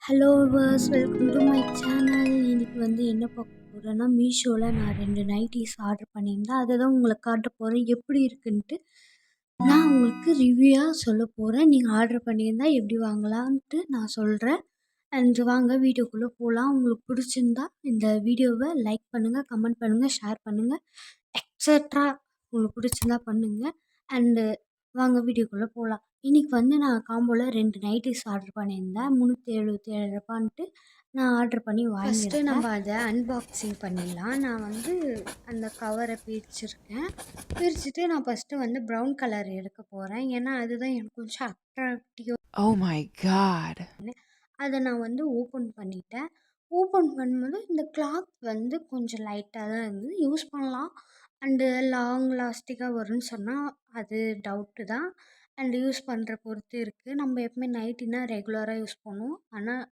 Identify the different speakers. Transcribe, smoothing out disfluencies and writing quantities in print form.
Speaker 1: Hello viewers, welcome to my channel. இன்னைக்கு வந்து என்ன பார்க்க போகிறேன்னா, மீஷோவில் நான் 2 நைட்டீஸ் ஆர்டர் பண்ணியிருந்தேன். அதை தான் உங்களுக்கு காட்ட போகிறேன். எப்படி இருக்குன்ட்டு நான் உங்களுக்கு ரிவ்யூவாக சொல்ல போகிறேன். நீங்கள் ஆர்டர் பண்ணியிருந்தா எப்படி வாங்கலான்ட்டு நான் சொல்கிறேன். அண்ட் வாங்க வீடியோக்குள்ளே போகலாம். உங்களுக்கு பிடிச்சிருந்தா இந்த வீடியோவை லைக் பண்ணுங்கள், கமெண்ட் பண்ணுங்கள், ஷேர் பண்ணுங்கள், எக்ஸட்ரா உங்களுக்கு பிடிச்சிருந்தா பண்ணுங்கள். அண்டு வாங்க வீடியோக்குள்ளே போகலாம். இன்னைக்கு வந்து நான் காம்போல 2 நைட்டீஸ் ஆர்டர் பண்ணியிருந்தேன். ரூ. 377ன்ட்டு நான் ஆர்டர் பண்ணி ஃபஸ்ட்டு நம்ம அதை அன்பாக்சிங் பண்ணிடலாம். நான் வந்து அந்த கவரை பிரிச்சிருக்கேன். பிரிச்சுட்டு நான் ஃபஸ்ட்டு வந்து ப்ரௌன் கலர் எடுக்க போகிறேன். ஏன்னா அதுதான் எனக்கு கொஞ்சம் அட்ராக்டிவ்.
Speaker 2: Oh my god.
Speaker 1: அதை நான் வந்து ஓப்பன் பண்ணிட்டேன். ஓப்பன் பண்ணும்போது இந்த கிளாத் வந்து கொஞ்சம் லைட்டாக தான் இருந்தது. யூஸ் பண்ணலாம். அண்டு லாங் லாஸ்டிக்காக வரும்னு சொன்னால் அது டவுட்டு தான். அண்ட் யூஸ் பண்ணுற பொறுத்து இருக்குது. நம்ம எப்பவுமே நைட்டினா ரெகுலராக யூஸ் பண்ணுவோம். ஆனால்